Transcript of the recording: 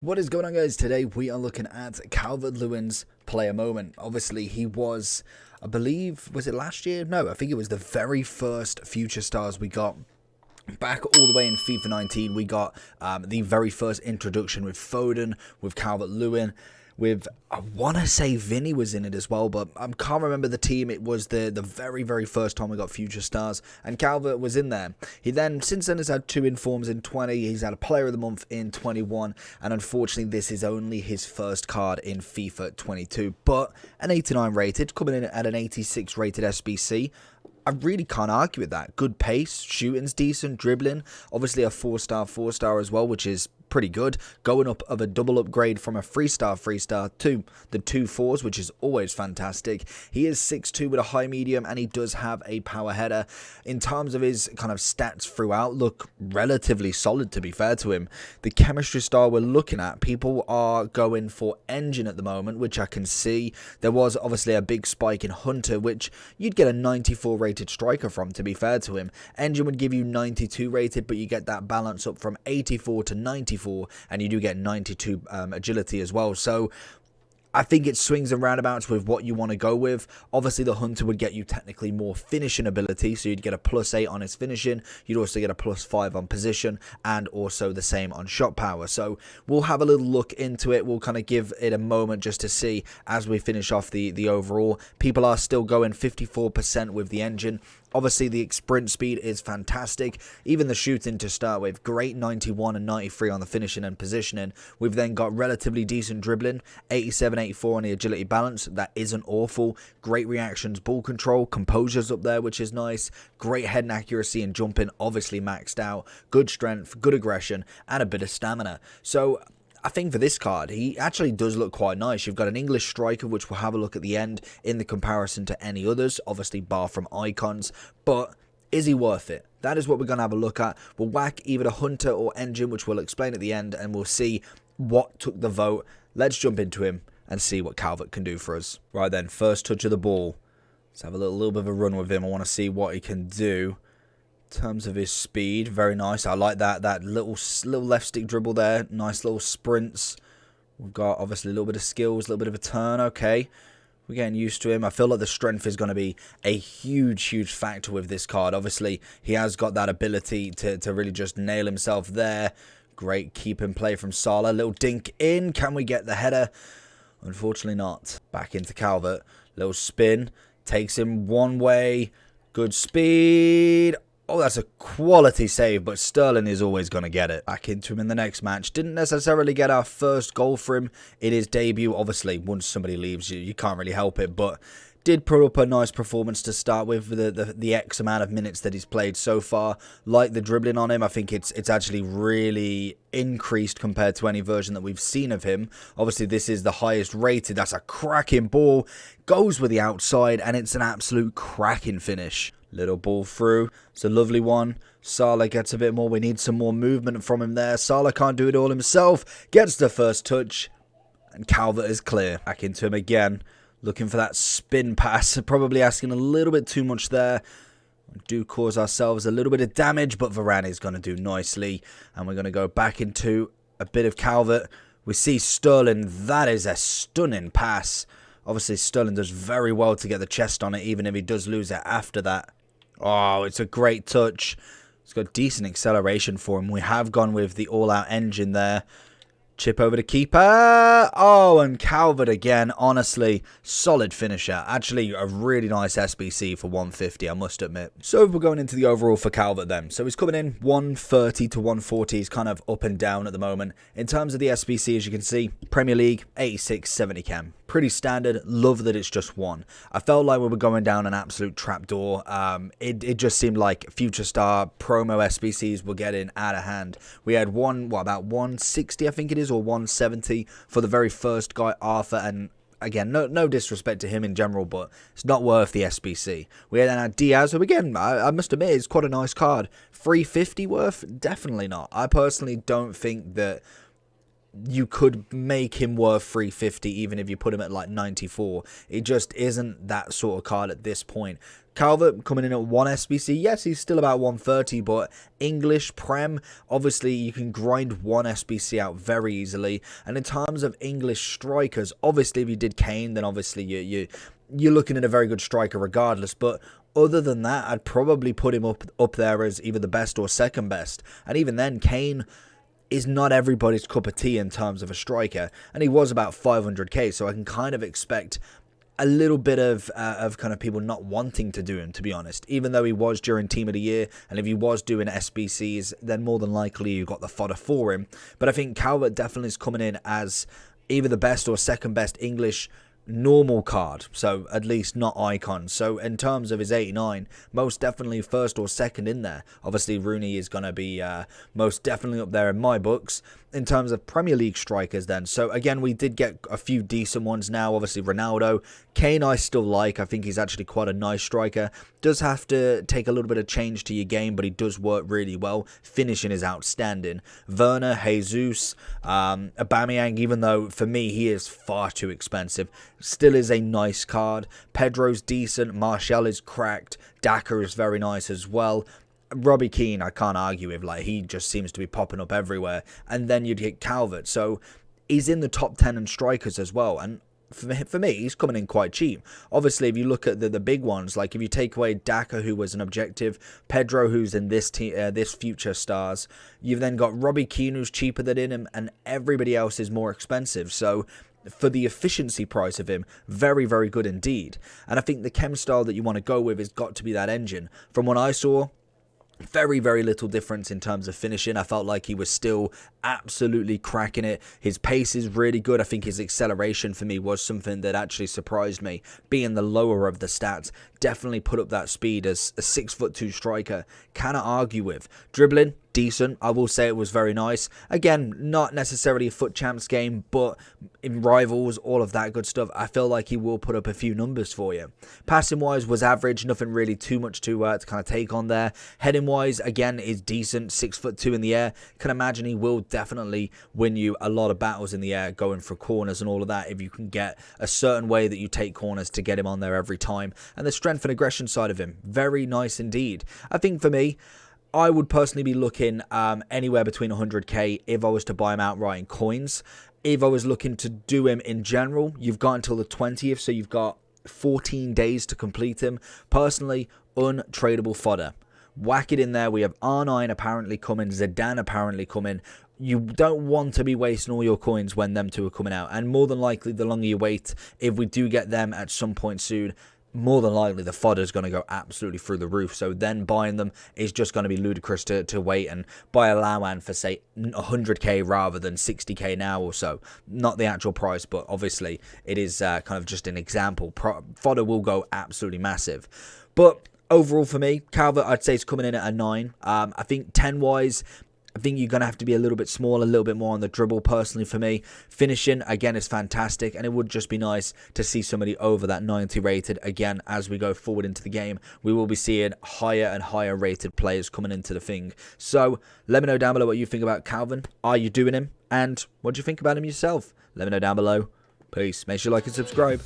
What is going on, guys? Today we are looking at Calvert Lewin's player moment. Obviously he was, I believe, was it last year? No, I think it was the very first Future Stars we got. Back all the way in FIFA 19, we got the very first introduction with Foden, with Calvert Lewin, with, I want to say Vinny was in it as well, but I can't remember the team. It was the very first time we got Future Stars, and Calvert was in there. He then, since then, has had 2 informs in 20, he's had a Player of the Month in 21, and unfortunately this is only his first card in FIFA 22, but an 89 rated, coming in at an 86 rated SBC. I really can't argue with that. Good pace, shooting's decent, dribbling, obviously a 4-star as well, which is pretty good. Going up of a double upgrade from a 3-star to the 2 4s, which is always fantastic. He is 6'2" with a high medium, and he does have a power header. In terms of his kind of stats throughout, look relatively solid, to be fair to him. The chemistry star we're looking at, people are going for engine at the moment, which I can see. There was obviously a big spike in Hunter, which you'd get a 94 rated striker from, to be fair to him. Engine would give you 92 rated, but you get that balance up from 84 to 94, and you do get 92 agility as well. So I think it swings and roundabouts with what you want to go with. Obviously, the Hunter would get you technically more finishing ability, so you'd get a +8 on his finishing. You'd also get a +5 on position, and also the same on shot power. So we'll have a little look into it. We'll kind of give it a moment just to see as we finish off the overall. People are still going 54% with the engine. Obviously, the sprint speed is fantastic. Even the shooting to start with, great 91 and 93 on the finishing and positioning. We've then got relatively decent dribbling, 87, 84 on the agility balance. That isn't awful. Great reactions, ball control, composure's up there, which is nice. Great head and accuracy and jumping, obviously maxed out. Good strength, good aggression, and a bit of stamina. So I think for this card, he actually does look quite nice. You've got an English striker, which we'll have a look at the end in the comparison to any others, obviously bar from icons, but is he worth it? That is what we're going to have a look at. We'll whack either a Hunter or Engine, which we'll explain at the end, and we'll see what took the vote. Let's jump into him and see what Calvert can do for us. Right then, first touch of the ball. Let's have a little bit of a run with him. I want to see what he can do. In terms of his speed, very nice. I like that little left stick dribble there. Nice little sprints. We've got obviously a little bit of skills, a little bit of a turn. Okay, we're getting used to him. I feel like the strength is going to be a huge factor with this card. Obviously, he has got that ability to really just nail himself there. Great keep and play from Salah. Little dink in. Can we get the header? Unfortunately not. Back into Calvert. Little spin. Takes him one way. Good speed. Oh, that's a quality save, but Sterling is always going to get it. Back into him in the next match. Didn't necessarily get our first goal for him in his debut. Obviously, once somebody leaves you, you can't really help it, but did put up a nice performance to start with the X amount of minutes that he's played so far. Like the dribbling on him, I think it's actually really increased compared to any version that we've seen of him. Obviously, this is the highest rated. That's a cracking ball. Goes with the outside, and it's an absolute cracking finish. Little ball through. It's a lovely one. Salah gets a bit more. We need some more movement from him there. Salah can't do it all himself. Gets the first touch. And Calvert is clear. Back into him again. Looking for that spin pass. Probably asking a little bit too much there. We do cause ourselves a little bit of damage. But Varane is going to do nicely. And we're going to go back into a bit of Calvert. We see Sterling. That is a stunning pass. Obviously, Sterling does very well to get the chest on it, even if he does lose it after that. Oh, it's a great touch. It's got decent acceleration for him. We have gone with the all-out engine there. Chip over the keeper. Oh, and Calvert again. Honestly, solid finisher. Actually, a really nice SBC for 150, I must admit. So we're going into the overall for Calvert then. So he's coming in 130 to 140. He's kind of up and down at the moment. In terms of the SBC, as you can see, Premier League, 86, 70 cam. Pretty standard. Love that it's just one. I felt like we were going down an absolute trapdoor. It just seemed like Future Star promo SBCs were getting out of hand. We had about 160, I think it is, or 170 for the very first guy, Arthur, and again, no disrespect to him in general, but it's not worth the SBC. We then had Diaz, who again, I must admit, is quite a nice card. 350 worth? Definitely not. I personally don't think that you could make him worth 350 even if you put him at like 94. It just isn't that sort of card at this point. Calvert coming in at 1 SBC. Yes, he's still about 130, but English Prem, obviously you can grind 1 SBC out very easily. And in terms of English strikers, obviously if you did Kane, then obviously you're looking at a very good striker regardless. But other than that, I'd probably put him up there as either the best or second best. And even then, Kane is not everybody's cup of tea in terms of a striker, and he was about 500k, so I can kind of expect a little bit of kind of people not wanting to do him, to be honest, even though he was during Team of the Year, and if he was doing SBCs, then more than likely you got the fodder for him. But I think Calvert definitely is coming in as either the best or second best English normal card, so at least not icon. So in terms of his 89, most definitely first or second in there. Obviously Rooney is going to be most definitely up there in my books. In terms of Premier League strikers then, so again we did get a few decent ones now. Obviously Ronaldo. Kane I still like. I think he's actually quite a nice striker. Does have to take a little bit of change to your game, but he does work really well. Finishing is outstanding. Werner, Jesus, Aubameyang, even though for me he is far too expensive, still is a nice card. Pedro's decent. Martial is cracked. Daka is very nice as well. Robbie Keane, I can't argue with. Like, he just seems to be popping up everywhere. And then you'd hit Calvert. So he's in the top 10 in strikers as well. And for me, he's coming in quite cheap. Obviously, if you look at the big ones, like if you take away Daka, who was an objective, Pedro, who's in this future stars, you've then got Robbie Keane, who's cheaper than him, and everybody else is more expensive. So for the efficiency price of him, very, very good indeed. And I think the chem style that you want to go with has got to be that engine. From what I saw, very, very little difference in terms of finishing. I felt like he was still absolutely cracking it. His pace is really good. I think his acceleration for me was something that actually surprised me. Being the lower of the stats, definitely put up that speed as a 6'2" striker. Cannot argue with. Dribbling, decent. I will say it was very nice. Again, not necessarily a foot champs game, but in rivals, all of that good stuff, I feel like he will put up a few numbers for you. Passing wise was average, nothing really too much to kind of take on there. Heading wise, again, is decent, 6'2" in the air. Can imagine he will definitely win you a lot of battles in the air, going for corners and all of that, if you can get a certain way that you take corners to get him on there every time. And the strength and aggression side of him, very nice indeed. I think for me, I would personally be looking anywhere between 100k if I was to buy him outright in coins. If I was looking to do him in general, you've got until the 20th, so you've got 14 days to complete him. Personally, untradeable fodder. Whack it in there. We have R9 apparently coming, Zidane apparently coming. You don't want to be wasting all your coins when them two are coming out. And more than likely, the longer you wait, if we do get them at some point soon, more than likely the fodder is going to go absolutely through the roof. So then buying them is just going to be ludicrous to wait and buy a Lawan for, say, 100k rather than 60k now or so. Not the actual price, but obviously it is kind of just an example. Fodder will go absolutely massive. But overall for me, Calvert, I'd say, is coming in at a 9. I think 10-wise, I think you're going to have to be a little bit smaller, a little bit more on the dribble personally for me. Finishing, again, is fantastic, and it would just be nice to see somebody over that 90 rated. Again, as we go forward into the game, we will be seeing higher and higher rated players coming into the thing. So let me know down below what you think about Calvin. Are you doing him? And what do you think about him yourself? Let me know down below. Peace. Make sure you like and subscribe.